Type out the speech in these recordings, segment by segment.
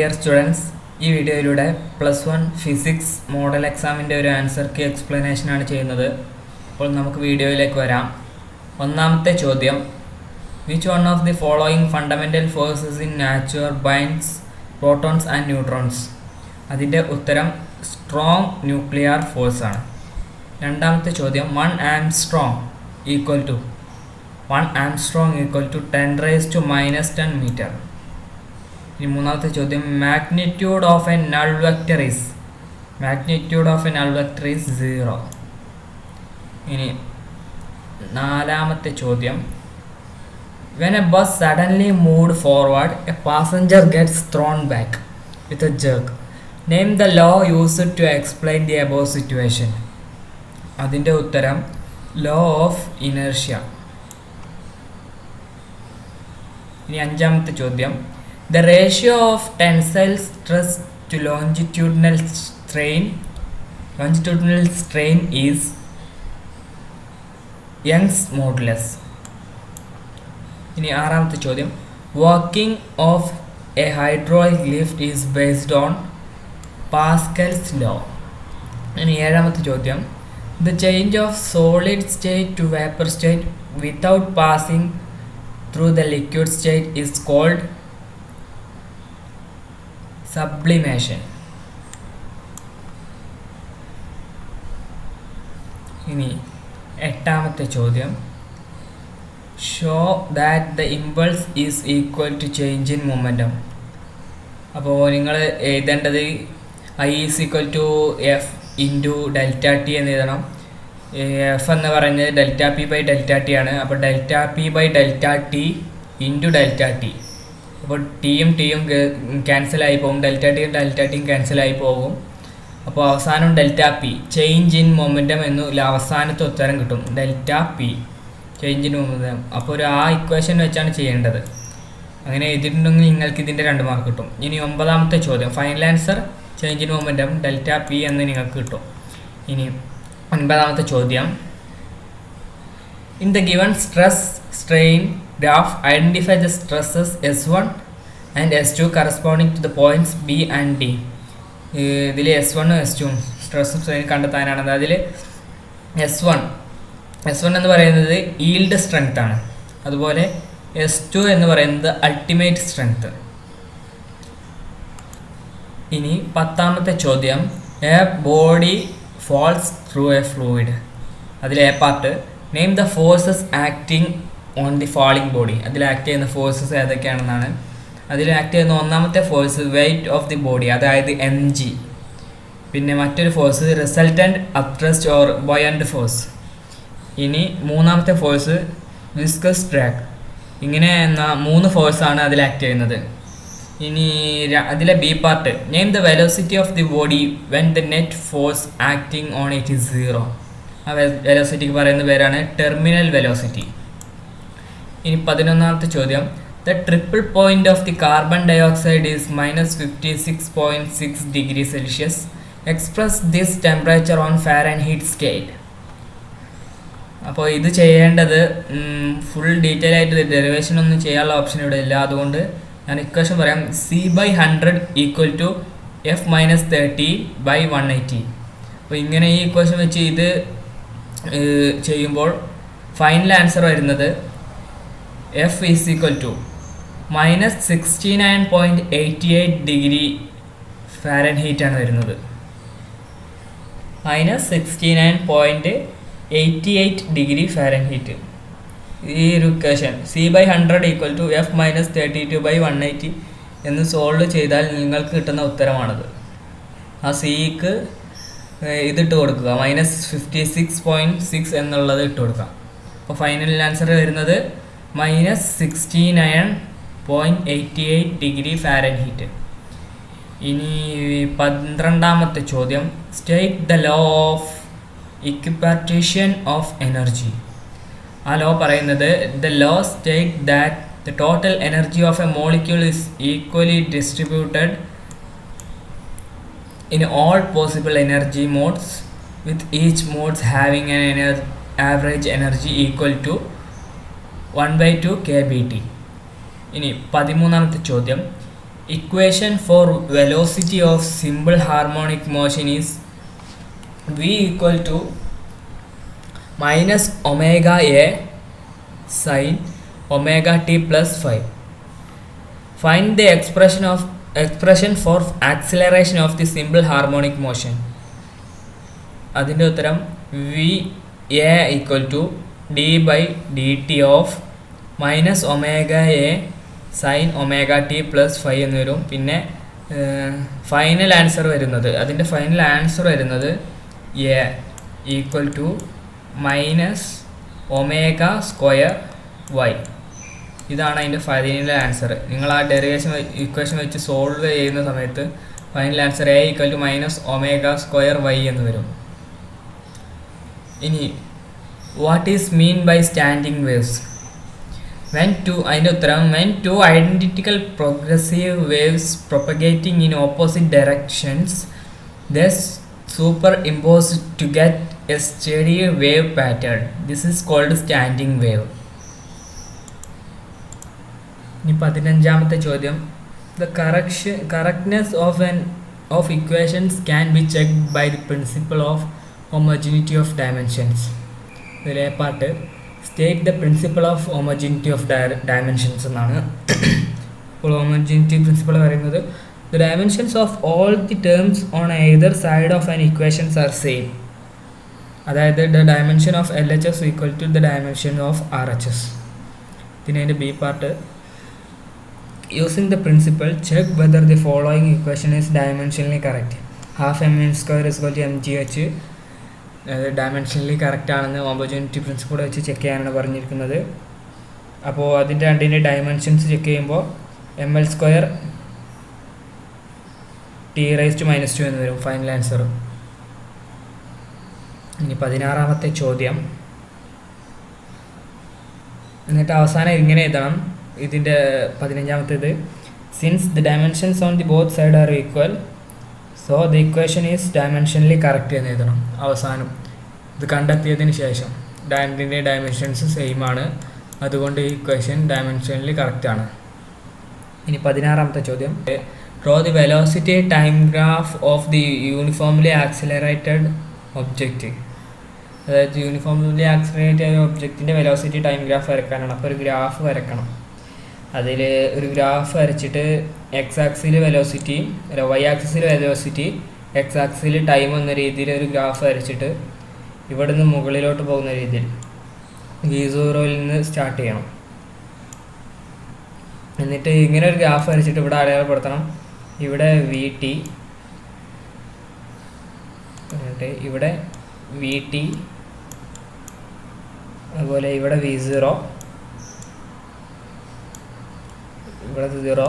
Dear students, ഈ വീഡിയോയിലൂടെ +1 physics model എക്സാമിൻ്റെ ഒരു ആൻസർ കീ എക്സ്പ്ലനേഷനാണ് ചെയ്യുന്നത്. അപ്പോൾ നമുക്ക് വീഡിയോയിലേക്ക് വരാം. ഒന്നാമത്തെ ചോദ്യം, which one of the following fundamental forces in nature binds protons and neutrons? അതിൻ്റെ ഉത്തരം സ്ട്രോങ് ന്യൂക്ലിയർ ഫോഴ്സാണ്. രണ്ടാമത്തെ ചോദ്യം, 1 ആംസ്ട്രോങ് ഈക്വൽ ടു 10⁻⁻10 മീറ്റർ. ഇനി മൂന്നാമത്തെ ചോദ്യം, magnitude of A null vector is 0. ഇനി നാലാമത്തെ ചോദ്യം, when a bus suddenly moved forward, a passenger gets thrown back with a jerk. Name the law used to explain the above situation. അതിൻ്റെ ഉത്തരം law of inertia. ഇനി അഞ്ചാമത്തെ ചോദ്യം, the ratio of tensile stress to longitudinal strain is Young's modulus. ഇനി ആറാമത്തെ ചോദ്യം, working of a hydraulic lift is based on Pascal's law. ഇനി ഏഴാമത്തെ ചോദ്യം, the change of solid state to vapor state without passing through the liquid state is called sublimation. ഇനി എട്ടാമത്തെ ചോദ്യം, show that the impulse is equal to change in momentum. അപ്പോൾ നിങ്ങൾ എഴുതേണ്ടത് I is equal to F into delta T എന്ന് എഴുതണം. F എന്ന് പറയുന്നത് delta P by delta T ആണ്. അപ്പോൾ delta P by delta T into delta T. അപ്പോൾ ടിയും ക്യാൻസലായി പോകും, ഡെൽറ്റ ടിയും ക്യാൻസലായി പോകും. അപ്പോൾ അവസാനം delta P change in momentum എന്ന് അവസാനത്തെ ഉത്തരം കിട്ടും, delta P change in momentum. അപ്പോൾ ആ ഇക്വേഷൻ വെച്ചാണ് ചെയ്യേണ്ടത്. അങ്ങനെ എഴുതിയിട്ടുണ്ടെങ്കിൽ നിങ്ങൾക്ക് ഇതിൻ്റെ 2 മാർക്ക് കിട്ടും. ഇനി ഒമ്പതാമത്തെ ചോദ്യം, final answer change in momentum delta P എന്ന് നിങ്ങൾക്ക് കിട്ടും. ഇനി ഒൻപതാമത്തെ ചോദ്യം, in the given stress strain graph identify the stresses S1 and S2 corresponding to the points B and D. ഇതിൽ S1 S2 സ്ട്രെസ്സും സ്ട്രെയിൻ കണ്ടെത്താനാണ്. അതിൽ S1 എന്ന് പറയുന്നത് ഈൽഡ് സ്ട്രെങ്ത് ആണ്. അതുപോലെ S2 എന്ന് പറയുന്നത് അൾട്ടിമേറ്റ് സ്ട്രെങ്ത്. ഇനി പത്താമത്തെ ചോദ്യം, a body falls through a fluid. അതിൽ a part, name the forces acting on the falling body. അതിൽ ആക്ട് ചെയ്യുന്ന ഫോഴ്സസ് ഏതൊക്കെയാണെന്നാണ്. അതിൽ ആക്ട് ചെയ്യുന്ന ഒന്നാമത്തെ force weight of the body, അതായത് mg. പിന്നെ മറ്റൊരു force resultant upthrust or buoyant force. ഇനി മൂന്നാമത്തെ ഫോഴ്സ് വിസ്കസ് ഡ്രാഗ്. ഇങ്ങനെ 3 ഫോഴ്സാണ് അതിൽ ആക്ട് ചെയ്യുന്നത്. ഇനി അതിലെ B part, name the velocity of the body when the net force acting on it is 0. ആ വെലോസിറ്റിക്ക് പറയുന്ന പേരാണ് ടെർമിനൽ വെലോസിറ്റി. ഇനി 11ാമത്തെ ചോദ്യം, the triple point of the carbon dioxide is -56.6 degree Celsius. Express this temperature on Fahrenheit scale. അപ്പോൾ ഇത് ചെയ്യേണ്ടത് full detail ആയിട്ട് derivation ഒന്നും ചെയ്യാനുള്ള ഓപ്ഷൻ ഇവിടെ ഇല്ല. അതുകൊണ്ട് ഞാൻ ഇക്വേഷൻ പറയാം, C/100 ഈക്വൽ ടു F-30/180. അപ്പോൾ ഇങ്ങനെ ഈ ഇക്വേഷൻ വെച്ച് ഇത് ചെയ്യുമ്പോൾ ഫൈനൽ ആൻസർ വരുന്നത് F is equal to -69.88 degree Fahrenheit ആണ് വരുന്നത്. -69.88 ഡിഗ്രി ഫാരൻഹീറ്റ്. ഈ ഒരു equation C/100 equal to F-32/180 എന്ന് സോൾവ് ചെയ്താൽ നിങ്ങൾക്ക് കിട്ടുന്ന ഉത്തരമാണത്. ആ സിക്ക് ഇതിട്ട് കൊടുക്കുക, -56.6 എന്നുള്ളത് ഇട്ട് കൊടുക്കുക. അപ്പോൾ ഫൈനൽ ആൻസർ വരുന്നത് -69.88 ഡിഗ്രി ഫാരൻഹീറ്റ്. ഇനി 12ാമത്തെ ചോദ്യം, state the law of equipartition of energy. ആ ലോ പറയുന്നത്, the law state that the total energy of a molecule is equally distributed in all possible energy modes with each modes having an average energy equal to 1/2 kBT. ഇനി 13ാമത്തെ ചോദ്യം, equation for velocity of simple harmonic motion is v equal to minus omega a sin omega t plus phi. Find the expression for acceleration of the simple harmonic motion. അതിൻ്റെ ഉത്തരം V A equal to D by D T of minus omega A sine omega T plus phi എന്ന് വരും. പിന്നെ final answer വരുന്നത് A equal to minus omega square Y. ഇതാണ് അതിൻ്റെ final answer. നിങ്ങൾ ആ ഡെറിവേഷൻ ഇക്വേഷൻ വെച്ച് സോൾവ് ചെയ്യുന്ന സമയത്ത് final answer A equal to minus omega square Y എന്ന് വരും. ഇനി what is mean by standing waves? അതിൻ്റെ ഉത്തരം when two identical progressive waves propagating in opposite directions they superimpose to get a steady wave pattern. This is called standing wave. ഇനി 15ാമത്തെ ചോദ്യം, the correctness of equations can be checked by the principle of homogeneity of dimensions. ഇതിലെ part state the principle of homogeneity of dimensions എന്നാണ്. ഇപ്പോൾ homogeneity principle പറയുന്നത് the dimensions of all the terms on either side of an equations are same. അതായത് the dimension of L H S equal to the dimension of R H S. ഇതിൻ്റെ B part using the principle check whether the following equation is dimensionally correct. Half M N square is equal to M G H dimensionally correct ആണെന്ന് homogeneity principle വെച്ച് check ചെയ്യാനാണ് പറഞ്ഞിരിക്കുന്നത്. അപ്പോൾ അതിൻ്റെ രണ്ടിൻ്റെ dimensions check ചെയ്യുമ്പോൾ M L square T raise to minus 2 എന്ന് വരും ഫൈനൽ ആൻസർ. ഇനി 16ാമത്തെ ചോദ്യം, എന്നിട്ട് അവസാനം ഇങ്ങനെ എഴുതണം. ഇതിൻ്റെ 15ാമത്തേത് since the dimensions on the both side are equal so the equation is dimensionally correct എന്ന് എഴുതണം അവസാനം. ഇത് കണ്ടെത്തിയതിന് ശേഷം രണ്ടിൻ്റെ ഡയമെൻഷൻസ് സെയിം ആണ്, അതുകൊണ്ട് ഈ ഇക്വേഷൻ ഡയമെൻഷനലി കറക്റ്റാണ്. ഇനി 16ാമത്തെ ചോദ്യം, draw the velocity time graph of the uniformly accelerated object. അതായത് യൂണിഫോംലി ആക്സിലറേറ്റ് ആയ ഒബ്ജക്റ്റിൻ്റെ വെലോസിറ്റി ടൈം ഗ്രാഫ് വരക്കാനാണ്. അപ്പോൾ ഒരു ഗ്രാഫ് വരക്കണം. അതിൽ ഒരു ഗ്രാഫ് വരച്ചിട്ട് X axis velocity Y axis velocity X axis time എന്ന രീതിയിൽ ഒരു ഗ്രാഫ് വരച്ചിട്ട് ഇവിടെ നിന്ന് മുകളിലോട്ട് പോകുന്ന രീതിയിൽ V0 നിന്ന് സ്റ്റാർട്ട് ചെയ്യണം. എന്നിട്ട് ഇങ്ങനെ ഒരു ഗ്രാഫ് വരച്ചിട്ട് ഇവിടെ അടയാളപ്പെടുത്തണം. ഇവിടെ വി ടി, എന്നിട്ട് ഇവിടെ വി ടി, അതുപോലെ ഇവിടെ V0, ഇവിടെ 0,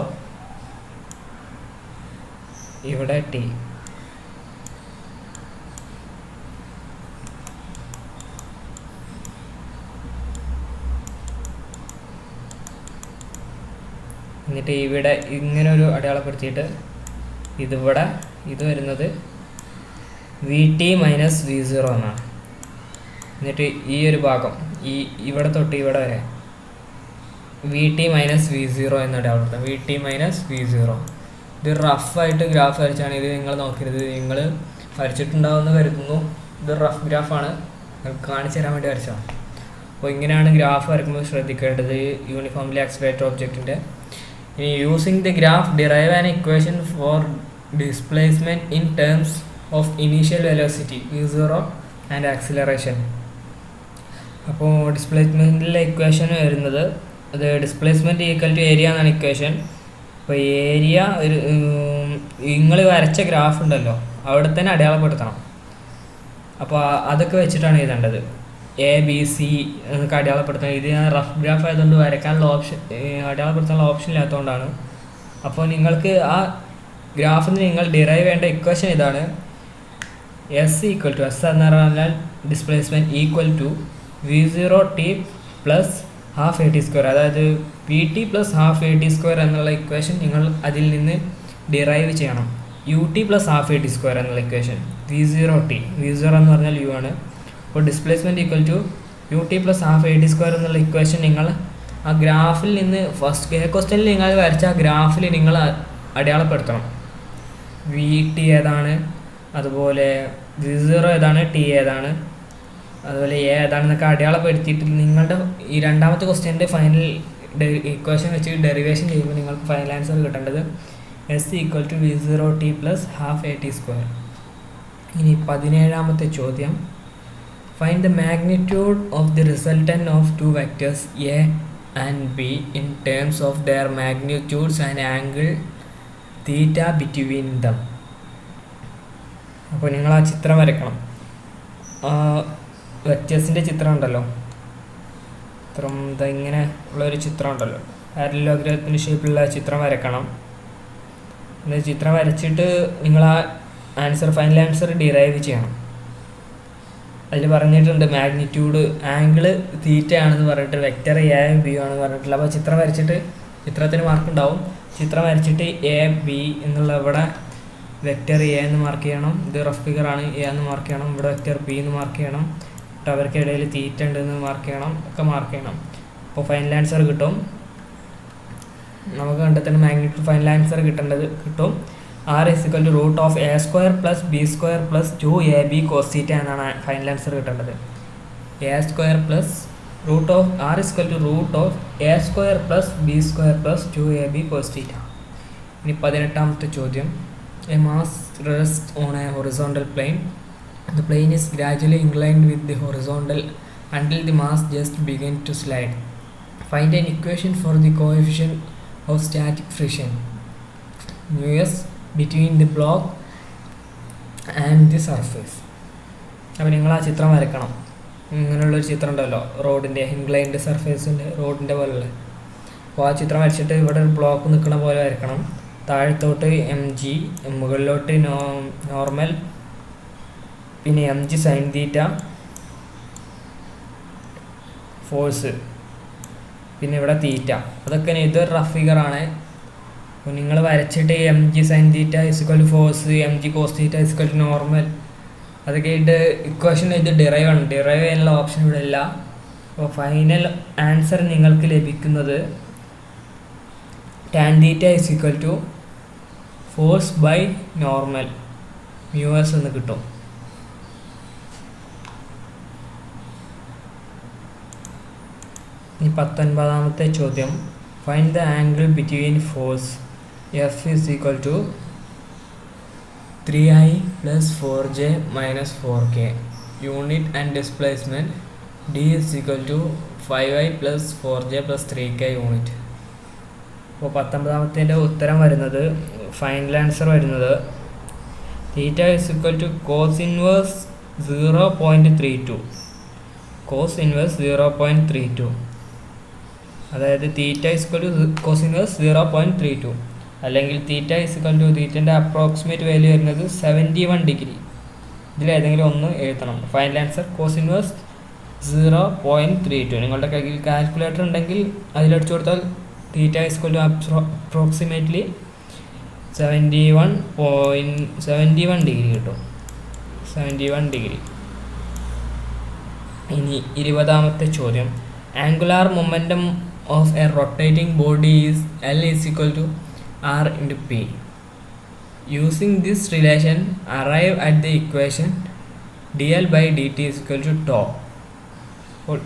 ഇവിടെ ടി. എന്നിട്ട് ഇവിടെ ഇങ്ങനെ ഒരു അടയാളപ്പെടുത്തിയിട്ട് ഇതിവിടെ ഇത് വരുന്നത് വി ടി മൈനസ് V0 എന്നാണ്. എന്നിട്ട് ഈ ഒരു ഭാഗം ഇവിടെ തൊട്ട് ഇവിടെ വരെ വി ടി മൈനസ് V0 എന്ന് അടയാളപ്പെടുത്താം. V T minus V0. ഇത് റഫായിട്ട് ഗ്രാഫ് വരച്ചാണ്. ഇത് നിങ്ങൾ നോക്കരുത്, നിങ്ങൾ വരച്ചിട്ടുണ്ടാവുമെന്ന് കരുതുന്നു. ഇത് റഫ് ഗ്രാഫാണ്, കാണിച്ചു തരാൻ വേണ്ടി വരച്ചതാണ്. അപ്പോൾ ഇങ്ങനെയാണ് ഗ്രാഫ് വരയ്ക്കുമ്പോൾ ശ്രദ്ധിക്കേണ്ടത് യൂണിഫോംലി ആക്സിലറേറ്റഡ് ഒബ്ജക്റ്റിൻ്റെ. ഇനി using the graph derive an equation for displacement in terms of initial velocity V0 and acceleration. അപ്പോൾ ഡിസ്പ്ലേസ്മെൻറ്റിലെ ഇക്വേഷൻ വരുന്നത് അത് ഡിസ്പ്ലേസ്മെൻറ്റ് ഈക്വൽ ടു ഏരിയ എന്നാണ് ഇക്വേഷൻ. അപ്പോൾ ഏരിയ ഒരു നിങ്ങൾ വരച്ച ഗ്രാഫ് ഉണ്ടല്ലോ അവിടെ തന്നെ അടയാളപ്പെടുത്തണം. അപ്പോൾ അതൊക്കെ വെച്ചിട്ടാണ് എഴുതേണ്ടത്. ABC എന്നൊക്കെ അടയാളപ്പെടുത്തണം. ഇത് ഞാൻ റഫ് ഗ്രാഫ് ആയതുകൊണ്ട് വരയ്ക്കാനുള്ള അടയാളപ്പെടുത്താനുള്ള ഓപ്ഷൻ ഇല്ലാത്തതുകൊണ്ടാണ്. അപ്പോൾ നിങ്ങൾക്ക് ആ ഗ്രാഫിൽ നിന്ന് നിങ്ങൾ ഡിറൈവ് ചെയ്യേണ്ട ഇക്വേഷൻ ഇതാണ്. S ഈക്വൽ ടു S എന്ന് പറഞ്ഞാൽ displacement equal to V0t plus half A T square, അതായത് P T plus half A T square എന്നുള്ള ഇക്വേഷൻ നിങ്ങൾ അതിൽ നിന്ന് ഡിറൈവ് ചെയ്യണം. U T plus half A T square എന്നുള്ള ഇക്വേഷൻ V0t, V0 എന്ന് പറഞ്ഞാൽ U ആണ്. അപ്പോൾ displacement equal to U T plus half A T square എന്നുള്ള ഇക്വേഷൻ നിങ്ങൾ ആ ഗ്രാഫിൽ നിന്ന് ഫസ്റ്റ് ക്വസ്റ്റ്യനിൽ നിങ്ങൾ വരച്ച ആ ഗ്രാഫിൽ നിങ്ങൾ അടയാളപ്പെടുത്തണം. വി ടി ഏതാണ്, അതുപോലെ V0 ഏതാണ്, ടി ഏതാണ്, അതുപോലെ എ ഏതാണെന്നൊക്കെ അടയാളപ്പെടുത്തിയിട്ട് നിങ്ങളുടെ ഈ രണ്ടാമത്തെ ക്വസ്റ്റ്യൻ്റെ ഫൈനൽ ഇക്വേഷൻ വെച്ച് ഡെറിവേഷൻ ചെയ്യുമ്പോൾ നിങ്ങൾക്ക് ഫൈനൽ ആൻസർ കിട്ടേണ്ടത് S = V0t + ½ AT². ഇനി 17ാമത്തെ ചോദ്യം, find the magnitude of the resultant of two vectors A and be in terms of their magnitudes and angle theta between them. അപ്പോൾ നിങ്ങൾ ആ ചിത്രം വരയ്ക്കണം. വെക്ടേഴ്സിൻ്റെ ചിത്രം ഉണ്ടല്ലോ, ചിത്രം ഇങ്ങനെ ഉള്ളൊരു ചിത്രം ഉണ്ടല്ലോ, പാരലലോഗ്രാമിൻ്റെ ഷേപ്പിലുള്ള ചിത്രം വരയ്ക്കണം. ചിത്രം വരച്ചിട്ട് നിങ്ങൾ ആ ആൻസർ, ഫൈനൽ ആൻസർ ഡിറൈവ് ചെയ്യണം. അതിൽ പറഞ്ഞിട്ടുണ്ട് മാഗ്നിറ്റ്യൂഡ്, ആംഗിള് തീറ്റ ആണെന്ന് പറഞ്ഞിട്ട്, വെക്റ്റർ എ ബി ആണെന്ന് പറഞ്ഞിട്ടില്ല. അപ്പോൾ ചിത്രം വരച്ചിട്ട്, ചിത്രത്തിന് മാർക്ക് ഉണ്ടാവും, ചിത്രം വരച്ചിട്ട് എ ബി എന്നുള്ള ഇവിടെ വെക്റ്റർ എ എന്ന് മാർക്ക് ചെയ്യണം. ഇത് റഫ് ഫിഗറാണ്, എ എന്ന് മാർക്ക് ചെയ്യണം. ഇവിടെ വെക്റ്റർ ബി എന്ന് മാർക്ക് ചെയ്യണം. എന്നിട്ട് അവർക്കിടയിൽ തീറ്റ ഉണ്ടെന്ന് മാർക്ക് ചെയ്യണം, ഒക്കെ മാർക്ക് ചെയ്യണം. അപ്പോൾ ഫൈനൽ ആൻസർ കിട്ടും. നമുക്ക് കണ്ടെത്തേണ്ട മാഗ്നിറ്റ്യൂഡ് ഫൈനൽ ആൻസർ കിട്ടും. R = √(a² + b² + 2ab cos θ) എന്നാണ് ഫൈനൽ ആൻസർ കിട്ടേണ്ടത്. R = √(a² + b² + 2ab cos θ. ഇനി 18ാമത്തെ ചോദ്യം, A mass rest on A horizontal plane. The plane is gradually inclined with the horizontal until the mass just begins to slide. Find an equation for the coefficient of static friction μs between the block and the surface. അപ്പോൾ നിങ്ങൾ ആ ചിത്രം വരയ്ക്കണം. ഇങ്ങനെയുള്ളൊരു ചിത്രം ഉണ്ടല്ലോ, റോഡിൻ്റെ inclined സർഫേസിൻ്റെ, റോഡിൻ്റെ പോലുള്ള. അപ്പോൾ ആ ചിത്രം വരച്ചിട്ട് ഇവിടെ ഒരു ബ്ലോക്ക് നിൽക്കുന്ന പോലെ വരയ്ക്കണം. താഴത്തോട്ട് mg, മുകളിലോട്ട് നോർമൽ, പിന്നെ mg sin θ ഫോഴ്സ്, പിന്നെ ഇവിടെ തീറ്റ. അതൊക്കെ ഇതൊരു റഫ് ഫിഗറാണ്. അപ്പോൾ നിങ്ങൾ വരച്ചിട്ട് mg sin θ = force, mg cos θ = normal, അതൊക്കെ ആയിട്ട് ഇക്വേഷൻ ഇത് ഡിറൈവ് ആണ്. ഡിറൈവ് ചെയ്യാനുള്ള ഓപ്ഷൻ ഇവിടെ ഇല്ല. അപ്പോൾ ഫൈനൽ ആൻസർ നിങ്ങൾക്ക് ലഭിക്കുന്നത് tan θ = force by normal μs എന്ന് കിട്ടും. ഇനി 19ാമത്തെ ചോദ്യം, find the angle between force F = 3i + 4j - 4k unit and displacement D = 5i + 4j + 3k unit. അപ്പോൾ 19ാമത്തേൻ്റെ ഉത്തരം വരുന്നത്, ഫൈനൽ ആൻസർ വരുന്നത് θ = cos inverse 0.32. cos inverse 0.32, അതായത് θ = cos inverse 0.32, അല്ലെങ്കിൽ θ തീറ്റൻ്റെ അപ്രോക്സിമേറ്റ് വാല്യൂ വരുന്നത് 71 ഡിഗ്രി. ഇതിലേതെങ്കിലും ഒന്ന് എഴുതണം. Final answer cos inverse 0.32. നിങ്ങളുടെ കയ്യിൽ കാൽക്കുലേറ്റർ ഉണ്ടെങ്കിൽ അതിലടിച്ചു കൊടുത്താൽ θ = അപ്രോക്സിമേറ്റ്ലി 71 ഡിഗ്രി കിട്ടും. 71 ഡിഗ്രി. ഇനി 20ാമത്തെ ചോദ്യം, angular momentum of A rotating body is L = R × P. Using this relation, arrive at the equation dL/dt = τ. അപ്പോൾ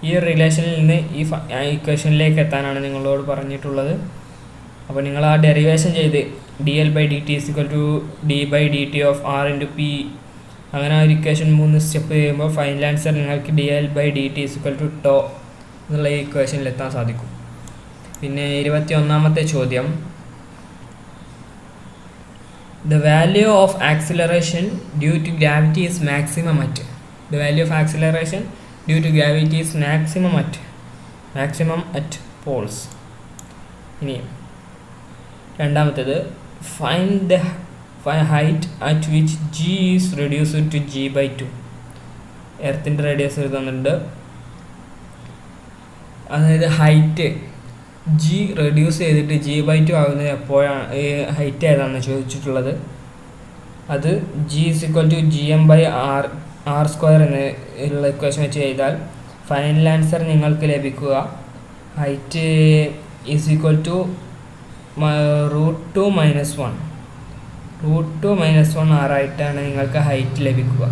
ഈ റിലേഷനിൽ നിന്ന് ഈ ഇക്വേഷനിലേക്ക് എത്താനാണ് നിങ്ങളോട് പറഞ്ഞിട്ടുള്ളത്. അപ്പോൾ നിങ്ങൾ ആ ഡെറിവേഷൻ ചെയ്ത് dL/dt = d/dt of R × P, അങ്ങനെ ആ ഒരു ഇക്വേഷൻ 3 സ്റ്റെപ്പ് ചെയ്യുമ്പോൾ ഫൈനൽ ആൻസർ നിങ്ങൾക്ക് dL/dt = τ എന്നുള്ള ഈ ഇക്വേഷനിൽ എത്താൻ സാധിക്കും. പിന്നെ 21ാമത്തെ ചോദ്യം, the value of acceleration due to gravity is maximum at. The value of acceleration due to gravity is maximum at poles. ഇനി രണ്ടാമത്തേത്, find the height at which g is reduced to g/2. എർത്തിൻ്റെ radius എഴുതുന്നുണ്ട്. അതായത് height G reduce ചെയ്തിട്ട് g/2 ആകുന്നത് എപ്പോഴാണ്, height ഏതാണെന്ന് ചോദിച്ചിട്ടുള്ളത്. അത് g = gm/r r² എന്നുള്ള ഇക്വേഷൻ വെച്ച് ചെയ്താൽ ഫൈനൽ ആൻസർ നിങ്ങൾക്ക് ലഭിക്കുക ഹൈറ്റ് √2 - 1 √2 - 1 ആറായിട്ടാണ് നിങ്ങൾക്ക് ഹൈറ്റ് ലഭിക്കുക.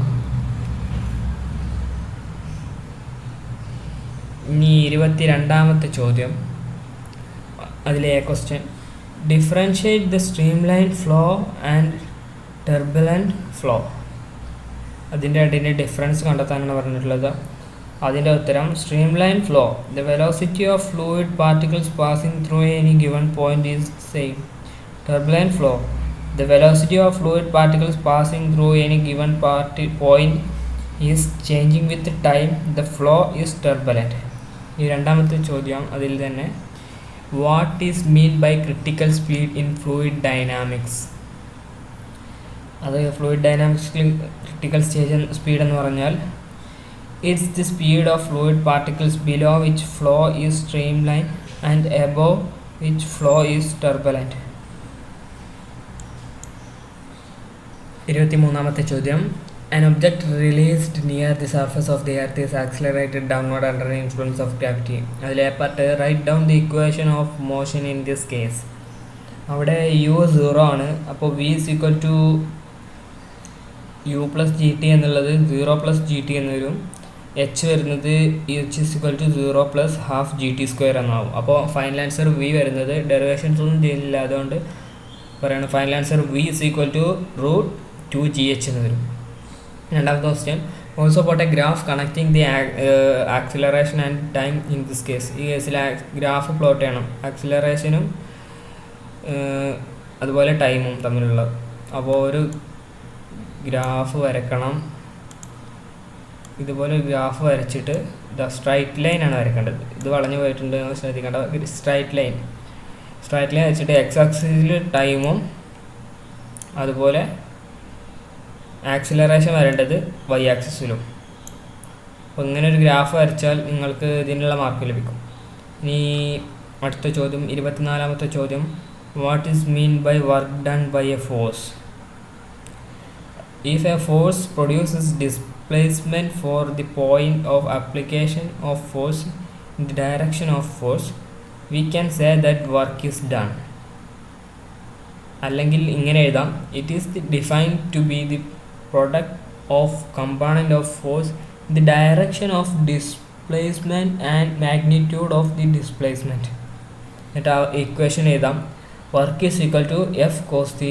ഇനി 22ാമത്തെ ചോദ്യം, അതിലെ question, differentiate the streamline flow and turbulent flow. അതിൻ്റെ ഇടയിൽ ഡിഫറൻസ് കണ്ടെത്താനാണ് പറഞ്ഞിട്ടുള്ളത്. അതിൻ്റെ ഉത്തരം, streamline flow, the velocity of fluid particles passing through any given point is same. Turbulent flow, the velocity of fluid particles passing through any given point is changing with time, the flow is turbulent. ഈ രണ്ടാമത്തെ ചോദ്യം അതിൽ തന്നെ, what is mean by critical speed in fluid dynamics. അത് fluid ഡൈനാമിക്സിൽ critical speed എന്ന് പറഞ്ഞാൽ, it's the speed of fluid particles below which flow is streamline and above which flow is turbulent. 23ാമത്തെ ചോദ്യം, an object released near the surface of the earth is accelerated downward under the influence of gravity. അതിലെ part, write down the equation of motion in this case. അവിടെ u 0 ആണ്. അപ്പോൾ v = u + gt എന്നുള്ളത് 0 + gt എന്ന് വരും. h വരുന്നത് h = 0 + ½ gt² എന്നാവും. അപ്പോൾ ഫൈനൽ ആൻസർ v വരുന്നത്, ഡെറിവേഷൻസ് ഒന്നും ചെയ്യുന്നില്ല, അതുകൊണ്ട് പറയുന്നത് ഫൈനൽ ആൻസർ v =√2gh എന്ന് വരും. രണ്ടാമത്തെ ക്വസ്റ്റ്യൻ, ഓൾസോ പോട്ടെ graph connecting the acceleration and time in this case. ഈ കേസിൽ ഗ്രാഫ് പ്ലോട്ട് ചെയ്യണം, ആക്സിലറേഷനും അതുപോലെ ടൈമും തമ്മിലുള്ള. അപ്പോൾ ഒരു ഗ്രാഫ് വരക്കണം. ഇതുപോലെ ഒരു ഗ്രാഫ് വരച്ചിട്ട് സ്ട്രൈറ്റ് ലൈനാണ് വരക്കേണ്ടത്. ഇത് വളഞ്ഞു പോയിട്ടുണ്ട്, ശ്രദ്ധിക്കേണ്ട. സ്ട്രൈറ്റ് ലൈൻ വെച്ചിട്ട് എക്സ് ആക്സിസിൽ ടൈമും അതുപോലെ ആക്സിലറേഷൻ വരേണ്ടത് വൈ ആക്സിസിലും. അപ്പോൾ ഇങ്ങനെ ഒരു ഗ്രാഫ് വരച്ചാൽ നിങ്ങൾക്ക് ഇതിനുള്ള മാർക്ക് ലഭിക്കും. ഇനി അടുത്ത ചോദ്യം, 24ാമത്തെ ചോദ്യം, what is mean by work done by a force. If a force produces displacement for the point of application of force in the direction of force, we can say that work is done. അല്ലെങ്കിൽ ഇങ്ങനെ എഴുതാം, it is defined to be the product of component of force in the direction of displacement and magnitude of the displacement. എന്നിട്ട് ആ equation എഴുതാം, work is equal to F cos θ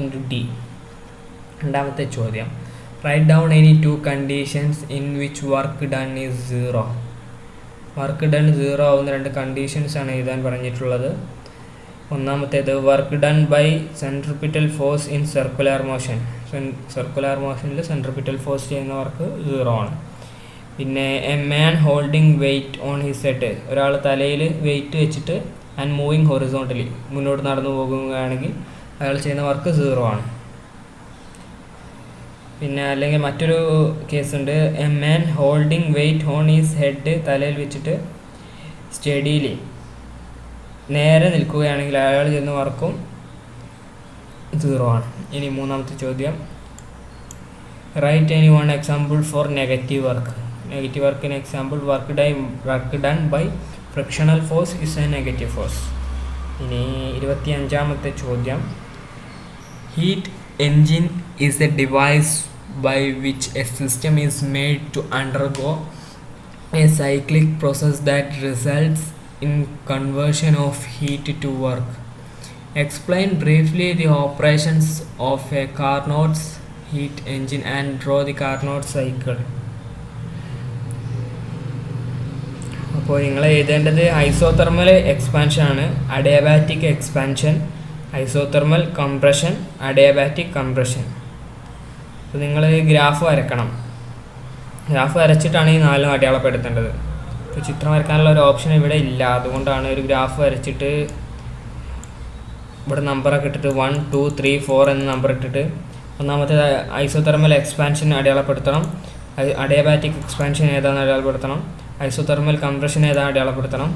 × d. രണ്ടാമത്തെ ചോദ്യം, write down any 2 conditions in which work done is 0. Work done 0 ആവുന്ന 2 conditions ആണ് എഴുതാൻ പറഞ്ഞിട്ടുള്ളത്. ഒന്നാമത്തേത്, work done by centripetal force in circular motion. Circular മോഷനിൽ സെൻട്രിപിറ്റൽ ഫോഴ്സ് ചെയ്യുന്ന വർക്ക് 0 ആണ്. പിന്നെ a man holding weight on his head, ഒരാൾ തലയിൽ വെയിറ്റ് വെച്ചിട്ട് ആൻഡ് മൂവിങ് ഹൊറിസോണ്ടലി, മുന്നോട്ട് നടന്നു പോകുകയാണെങ്കിൽ അയാൾ ചെയ്യുന്ന വർക്ക് 0 ആണ്. പിന്നെ അല്ലെങ്കിൽ മറ്റൊരു കേസുണ്ട്, a man holding weight on his head, തലയിൽ വെച്ചിട്ട് സ്റ്റഡിയിലി നേരെ നിൽക്കുകയാണെങ്കിൽ അയാൾ ചെയ്യുന്ന വർക്കും 0 ആണ്. ഇനി മൂന്നാമത്തെ ചോദ്യം, write any one example for negative work. Negative വർക്കിന് example, work done by frictional force is a negative force. ഇനി 25ാമത്തെ ചോദ്യം, heat engine is a device by which a system is made to undergo a cyclic process that results in conversion of heat to work. Explain briefly the operations of a Carnot's heat engine and draw the Carnot cycle. അപ്പോൾ നിങ്ങൾ എഴുതേണ്ടത് isothermal expansion ആണ്, adiabatic expansion, isothermal compression, adiabatic compression. അപ്പോൾ നിങ്ങൾ graph വരക്കണം. Graph വരച്ചിട്ടാണ് ഈ 4 അടയാളപ്പെടുത്തേണ്ടത്. ഇപ്പോൾ ചിത്രം വരയ്ക്കാനുള്ള ഒരു ഓപ്ഷൻ ഇവിടെ ഇല്ല, അതുകൊണ്ടാണ് ഒരു ഗ്രാഫ് വരച്ചിട്ട് ഇവിടെ നമ്പറൊക്കെ ഇട്ടിട്ട് 1 2 3 4 എന്ന നമ്പർ ഇട്ടിട്ട്, ഒന്നാമത്തെ ഐസോതെർമൽ എക്സ്പാൻഷൻ അടയാളപ്പെടുത്തണം, അഡിയാബാറ്റിക് എക്സ്പാൻഷൻ ഏതാണെന്ന് അടയാളപ്പെടുത്തണം, ഐസോതെർമൽ കംപ്രഷൻ ഏതാണെന്ന് അടയാളപ്പെടുത്തണം,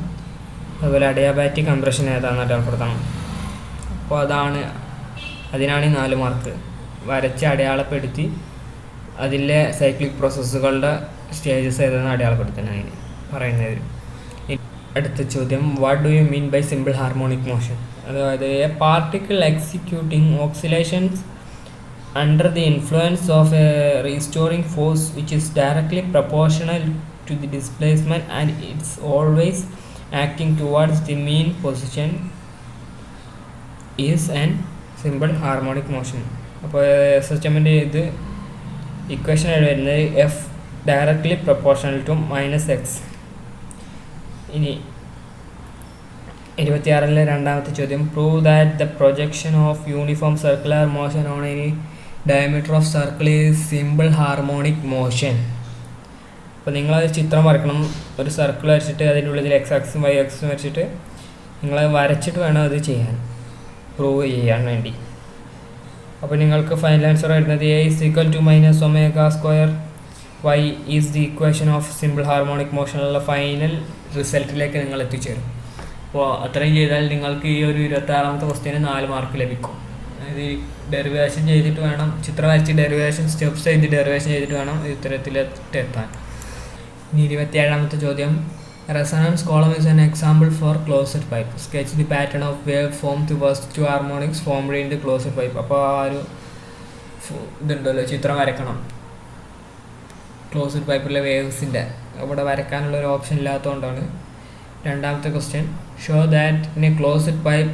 അതുപോലെ അഡിയാബാറ്റിക് കംപ്രഷൻ ഏതാണെന്ന് അടയാളപ്പെടുത്തണം. അപ്പോൾ അതിനാണ് ഈ 4 മാർക്ക്. വരച്ച് അടയാളപ്പെടുത്തി അതിലെ സൈക്ലിക് പ്രോസസ്സുകളുടെ സ്റ്റേജസ് ഏതാണെന്ന് അടയാളപ്പെടുത്തണം അതിന് പറയുന്നത്. അടുത്ത ചോദ്യം, what do you mean by simple harmonic motion? അതായത് a particle executing oscillations under the influence of a restoring force which is directly proportional to the displacement and it's always acting towards the mean position is an simple harmonic motion. അപ്പോൾ സിസ്റ്റമിൻ്റെ ഇത് equation വരുന്നത് F directly proportional to -x. ഇനി 26-ലെ രണ്ടാമത്തെ ചോദ്യം, prove that the projection of uniform circular motion on any diameter of circle is simple harmonic motion. അപ്പോൾ നിങ്ങളത് ചിത്രം വരക്കണം. ഒരു സർക്കിൾ വരച്ചിട്ട് അതിൻ്റെ ഉള്ളിൽ എക്സ് ആക്സും വൈ ആക്സും വരച്ചിട്ട് നിങ്ങൾ വരച്ചിട്ട് വേണം അത് ചെയ്യാൻ, പ്രൂവ് ചെയ്യാൻ വേണ്ടി. അപ്പോൾ നിങ്ങൾക്ക് ഫൈനൽ ആൻസർ വരുന്നത് A is equal to -ω², Y is the equation of simple harmonic മോഷനുള്ള ഫൈനൽ റിസൾട്ടിലേക്ക് നിങ്ങൾ എത്തിച്ചേരും. അപ്പോൾ അത്രയും ചെയ്താൽ നിങ്ങൾക്ക് ഈ ഒരു 26-ാമത്തെ ക്വസ്റ്റ്യന് 4 മാർക്ക് ലഭിക്കും. അതായത് ഡെറിവേഷൻ ചെയ്തിട്ട് വേണം, ചിത്രം വരച്ച് ഡെറിവേഷൻ സ്റ്റെപ്സ് ചെയ്ത് ഡെറിവേഷൻ ചെയ്തിട്ട് വേണം ഉത്തരത്തിലെത്താൻ. ഇനി 27-ാമത്തെ ചോദ്യം, resonance column is an example for closed pipe. Sketch the pattern of wave form to first 2 harmonics formed in the closed pipe. അപ്പോൾ ആ ഒരു ഇതുണ്ടല്ലോ, ചിത്രം വരക്കണം. ക്ലോസ്ഡ് പൈപ്പിലെ വേവ്സിൻ്റെ അവിടെ വരക്കാനുള്ള ഒരു ഓപ്ഷൻ ഇല്ലാത്തതുകൊണ്ടാണ്. രണ്ടാമത്തെ question, show that in A closed pipe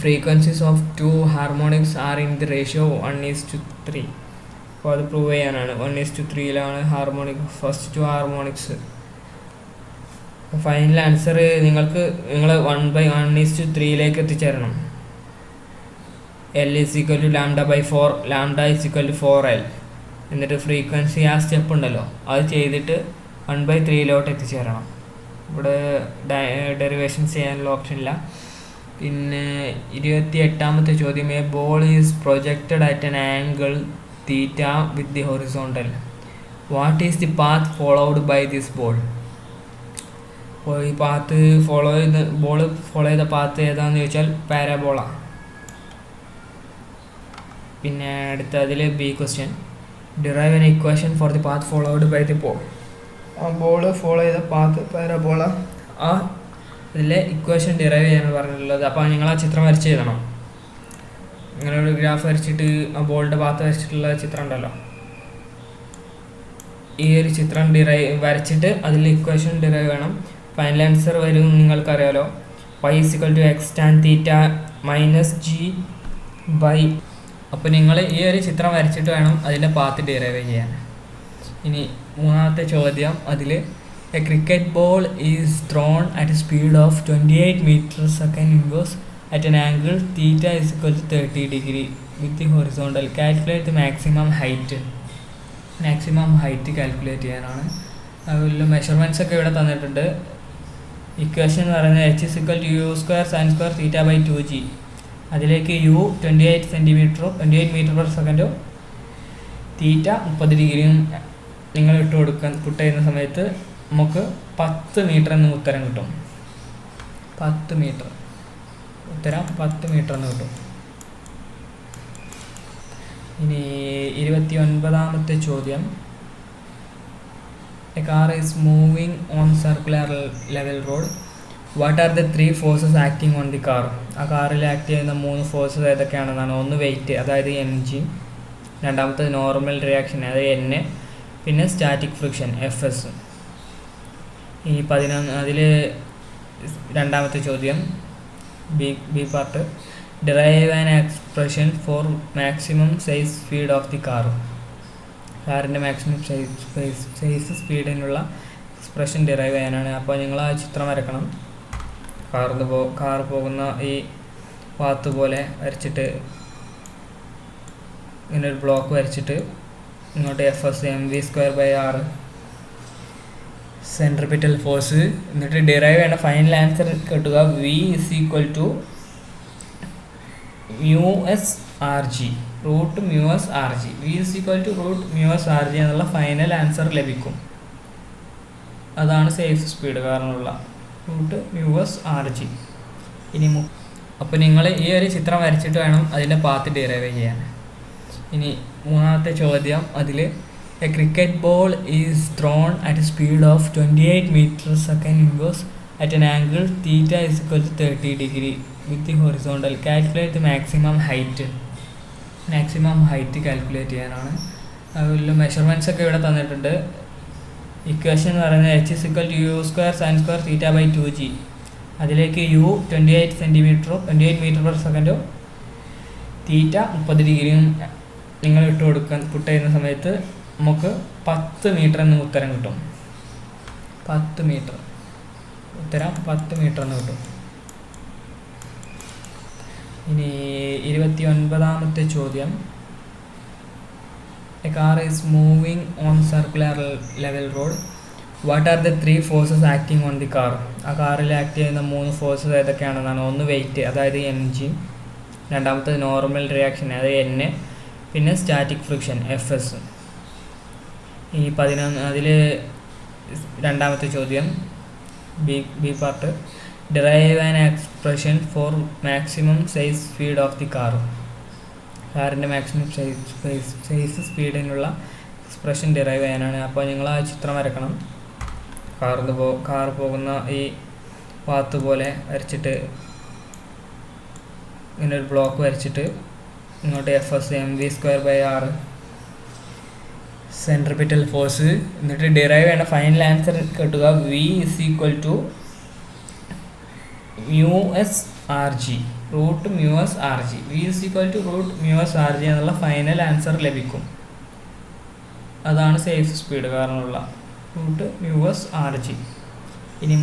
frequencies of 2 harmonics are in the ratio 1:3. അപ്പോൾ അത് പ്രൂവ് ചെയ്യാനാണ്. 1:3 harmonic first 2 harmonics. Final answer നിങ്ങൾ 1/1:3 എത്തിച്ചേരണം. L is equal to λ/4, λ is equal to 4L. എന്നിട്ട് ഫ്രീക്വൻസി ആ സ്റ്റെപ്പ് ഉണ്ടല്ലോ അത് ചെയ്തിട്ട് 1/3 എത്തിച്ചേരണം. ഇവിടെ ഡെറിവേഷൻ ചെയ്യാനുള്ള ഓപ്ഷൻ ഇല്ല. പിന്നെ 28-ാമത്തെ ചോദ്യം, a ball is projected at an angle theta with the horizontal. What is the path followed by this ball? അപ്പോൾ ഈ പാത്ത് ബോൾ ഫോളോ ചെയ്ത പാത്ത് ഏതാണെന്ന് ചോദിച്ചാൽ പാരാബോള. പിന്നെ അടുത്ത അതിൽ B question, derive an equation for the path followed by the ball. ആ ball follow ചെയ്ത പാത്ത് പാരാബോള, ആ ഇതിലെ ഇക്വേഷൻ ഡിറൈവ് ചെയ്യാനാണ് പറഞ്ഞിട്ടുള്ളത്. അപ്പോൾ നിങ്ങൾ ആ ചിത്രം വരച്ച് എഴുതണം. നിങ്ങളൊരു ഗ്രാഫ് വരച്ചിട്ട് ആ ബോളിൻ്റെ പാത്ത് വരച്ചിട്ടുള്ള ചിത്രം ഉണ്ടല്ലോ, ഈ ഒരു ചിത്രം വരച്ചിട്ട് അതിൽ ഇക്വേഷൻ ഡിറൈവ് വേണം. ഫൈനൽ ആൻസർ വരും നിങ്ങൾക്കറിയാലോ, y = x tan θ - g/. അപ്പോൾ നിങ്ങൾ ഈ ഒരു ചിത്രം വരച്ചിട്ട് വേണം അതിൻ്റെ പാത്ത് ഡിറൈവ് ചെയ്യാൻ. ഇനി മൂന്നാമത്തെ ചോദ്യം, അതിൽ a cricket ball is thrown at a speed of 28 m/s inverse at an angle θ = 30° with the horizontal. Calculate the maximum height. Maximum height calculate ചെയ്യാനാണ്. അതുപോലെ മെഷർമെൻറ്റ്സ് ഒക്കെ ഇവിടെ തന്നിട്ടുണ്ട്. ഇക്വേഷൻ എന്ന് പറയുന്നത് h = u² sin² θ/2g. അതിലേക്ക് u 28 സെൻറ്റിമീറ്ററും 28 m/s θ 30°യും നിങ്ങൾ പുട്ട് ചെയ്യുന്ന സമയത്ത് നമുക്ക് 10 മീറ്റർ എന്ന് ഉത്തരം കിട്ടും. 10 മീറ്റർ ഉത്തരം 10 മീറ്റർ എന്ന് കിട്ടും. ഇനി 29-ാമത്തെ ചോദ്യം, A car is moving on circular level road. What are the 3 forces acting on the car? ആ കാറിൽ ആക്ട് ചെയ്യുന്ന 3 ഫോഴ്സസ് ഏതൊക്കെയാണെന്നാണ്. ഒന്ന് വെയിറ്റ്, അതായത് mg. രണ്ടാമത്തത് നോർമൽ റിയാക്ഷൻ, അതായത് n. പിന്നെ സ്റ്റാറ്റിക് ഫ്രിക്ഷൻ fs. ഇനി 11 അതിൽ രണ്ടാമത്തെ ചോദ്യം B part, derive an expression for maximum size speed of the car. കാറിൻ്റെ മാക്സിമം സൈസ് സ്പീഡിനുള്ള എക്സ്പ്രഷൻ ഡിറൈവ് ചെയ്യാനാണ്. അപ്പോൾ നിങ്ങൾ ആ ചിത്രം വരക്കണം. കാർ പോകുന്ന ഈ പാത്ത് പോലെ വരച്ചിട്ട് ഇങ്ങനെ ഒരു ബ്ലോക്ക് വരച്ചിട്ട് ഇങ്ങോട്ട് fs mv²/r സെൻട്രിപിറ്റൽ ഫോഴ്സ്. എന്നിട്ട് ഡിറൈവ് ചെയ്യേണ്ട ഫൈനൽ ആൻസർ കിട്ടുക v = μs/rg, √μs/rg. v = √μs/rg എന്നുള്ള ഫൈനൽ ആൻസർ ലഭിക്കും. അതാണ് സേഫ് സ്പീഡ് കാരണമുള്ള √μs/rg. ഇനി അപ്പോൾ നിങ്ങൾ ഈ ഒരു ചിത്രം വരച്ചിട്ട് വേണം അതിൻ്റെ പാത്ത് ഡിറൈവ് ചെയ്യാൻ. ഇനി മൂന്നാമത്തെ ചോദ്യം, അതിൽ a cricket ball is thrown at a speed of 28 m/s inverse at an angle theta is equal to 30 degree with the horizontal. Calculate the maximum height. Maximum height calculate ചെയ്യാനാണ്. അതുപോലെ measurements ഒക്കെ ഇവിടെ തന്നിട്ടുണ്ട്. ഇക്വേഷൻ എന്ന് പറയുന്നത് h is equal to u square sin square theta by 2g. അതിലേക്ക് u 28 സെൻറ്റിമീറ്ററും 28 metre per സെക്കൻഡും തീറ്റ 30 ഡിഗ്രിയും നിങ്ങൾ പുട്ട് ചെയ്യുന്ന സമയത്ത് നമുക്ക് 10 മീറ്റർ എന്ന് ഉത്തരം കിട്ടും. 10 മീറ്റർ ഉത്തരം 10 മീറ്റർ എന്ന് കിട്ടും. ഇനി 29ാമത്തെ ചോദ്യം. A car is moving on circular level road. What are the 3 forces acting on the car? ആ കാറിൽ ആക്ട് ചെയ്യുന്ന 3 ഫോഴ്സസ് ഏതൊക്കെയാണെന്നാണ്. ഒന്ന് വെയിറ്റ്, അതായത് mg. രണ്ടാമത്തെ നോർമൽ റിയാക്ഷൻ, അതായത് n. പിന്നെ സ്റ്റാറ്റിക് ഫ്രിക്ഷൻ fs. ഈ 11 അതിൽ രണ്ടാമത്തെ ചോദ്യം B part. Derive an expression for maximum size speed of the car. കാറിൻ്റെ മാക്സിമം സൈസ് സ്പീഡിനുള്ള എക്സ്പ്രഷൻ ഡിറൈവ് ചെയ്യാനാണ്. അപ്പോൾ നിങ്ങൾ ആ ചിത്രം വരക്കണം. കാർ പോകുന്ന ഈ പാത്ത് പോലെ വരച്ചിട്ട് ഇങ്ങനെ ഒരു ബ്ലോക്ക് വരച്ചിട്ട് ഇങ്ങോട്ട് എഫ്എസ് mv²/r സെൻട്രിപിറ്റൽ ഫോഴ്സ്. എന്നിട്ട് ഡിറൈവ് ചെയ്യേണ്ട ഫൈനൽ ആൻസർ കിട്ടുക v is equal to μs/rg, root μs/rg. v is equal to root μs/rg എന്നുള്ള ഫൈനൽ ആൻസർ ലഭിക്കും. അതാണ് സേഫ് സ്പീഡ് കാരണമുള്ള റൂട്ട് μs/rg. ഇനി